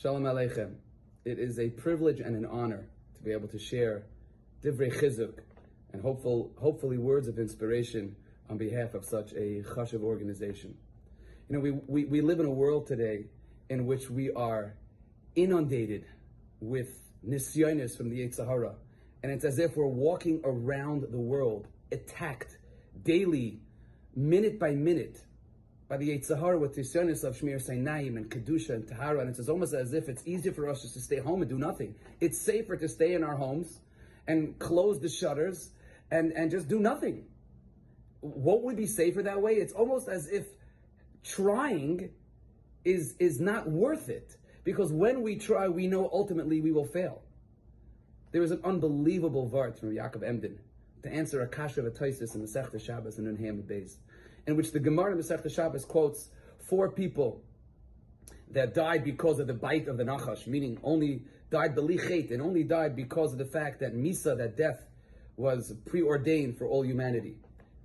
Shalom Aleichem. It is a privilege and an honor to be able to share divrei chizuk and hopefully words of inspiration on behalf of such a chashuv organization. You know, we live in a world today in which we are inundated with nisyonis from the Yetzer Hara, and it's as if we're walking around the world attacked daily, minute by minute, by the Yetzer Hara with nisyonis of Shmir Sainayim and Kedusha and Tahara, and it's almost as if it's easier for us just to stay home and do nothing. It's safer to stay in our homes and close the shutters and just do nothing. Won't we be safer that way? It's almost as if trying is not worth it, because when we try, we know ultimately we will fail. There is an unbelievable vart from Yaakov Emden to answer a kasha of a Taisis in the Masechta Shabbos and Nun Beis, in which the Gemara in Masechta Shabbos quotes 4 people that died because of the bite of the Nachash, meaning only died b'lichet, and only died because of the fact that Misa, that death, was preordained for all humanity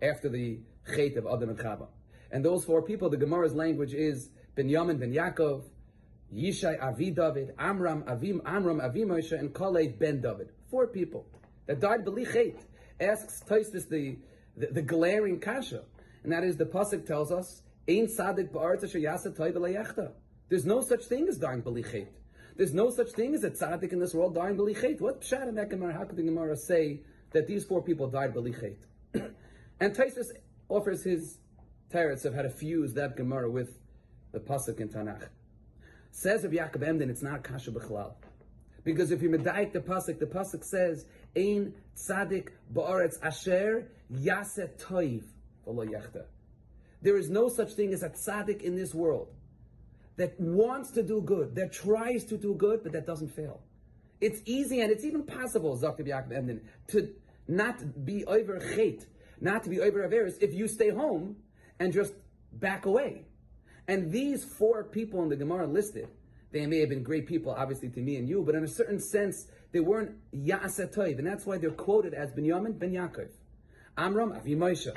after the chet of Adam and Chava. And those 4 people, the Gemara's language is Binyamin ben Yaakov, Yishai Avi David, Amram Avi Moshe, and Kaled ben David. 4 people that died b'lichet. Asks Taisus the glaring kasha, and that is, the pasuk tells us, Ein sadik ba'aretz asher yaseh toiv v'lo. There's no such thing as dying b'lichet. There's no such thing as a tzaddik in this world dying b'lichet. What pshat in that Gemara? How could the Gemara say that these 4 people died b'lichet? And Taisus offers his teretz of how to fuse that Gemara with the pasuk in Tanakh. Says of Yaakov Emden, it's not kasha b'chalal. Because if you medayik the pasuk says, Ein tzaddik ba'aretz asher yaseh toiv v'lo yachta. There is no such thing as a tzaddik in this world that wants to do good, that tries to do good, but that doesn't fail. It's easy and it's even possible, Zaktiv Yaakov Emden, to not be over chet, not to be over averis, if you stay home and just back away. And these 4 people in the Gemara listed, they may have been great people, obviously, to me and you, but in a certain sense, they weren't Ya'aseh Toiv, and that's why they're quoted as Binyamin ben Yaakov, Amram Avi Moshe,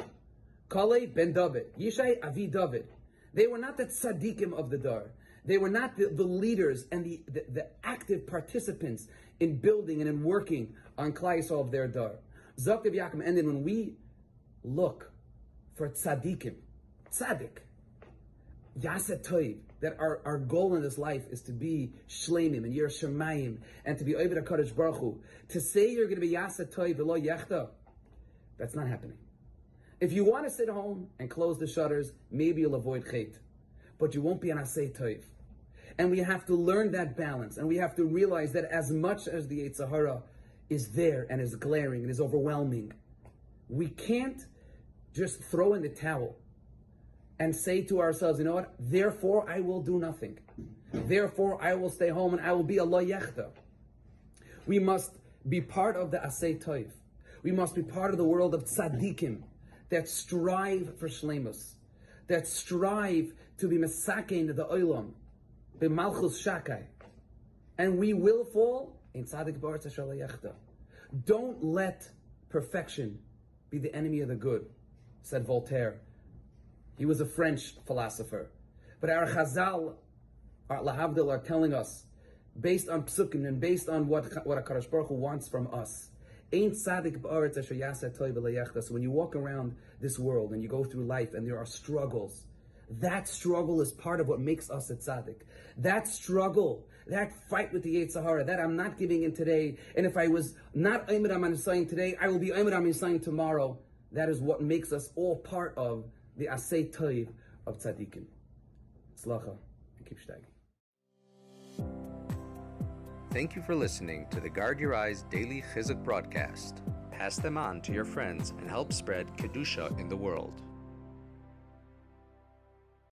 Kalei ben David, Yishai Avi David. They were not the tzaddikim of the Dar. They were not the leaders and the active participants in building and in working on Klal Yisrael of their Dar. Zaktiv Yaakov Emden, when we look for tzaddikim, tzaddik, Yaseh Toiv, that our goal in this life is to be shleimim and yer shemayim and to be over HaKadosh Baruch Hu. To say you're going to be Yaseh Toiv v'lo yechta, that's not happening. If you want to sit home and close the shutters, maybe you'll avoid chet, but you won't be an Aseh Toiv. And we have to learn that balance, and we have to realize that as much as the Yetzer Hara is there and is glaring and is overwhelming, we can't just throw in the towel and say to ourselves, you know what, therefore I will do nothing. Therefore I will stay home and I will be a lo yechta. We must be part of the Aseh Toiv. We must be part of the world of tzaddikim that strive for shleimus, that strive to be mesakein the olam, b'malchus shakai. And we will fall in tzaddik ba'aretz asher lo yechta. Don't let perfection be the enemy of the good, said Voltaire. He was a French philosopher. But our Chazal, our Lahavdil, are telling us, based on psukim and based on what HaKadosh Baruch Hu wants from us, Ein tzaddik ba'aretz asher yaseh toiv v'lo yechta. So when you walk around this world and you go through life and there are struggles, that struggle is part of what makes us a tzaddik. That struggle, that fight with the Yetzer Hara, that I'm not giving in today, and if I was not Omer HaManisayim today, I will be Omer HaManisayim tomorrow. That is what makes us all part of the Aseh Toiv of tzaddikim. Tzlacha, and keep steiging. Thank you for listening to the Guard Your Eyes Daily Chizuk broadcast. Pass them on to your friends and help spread Kedusha in the world.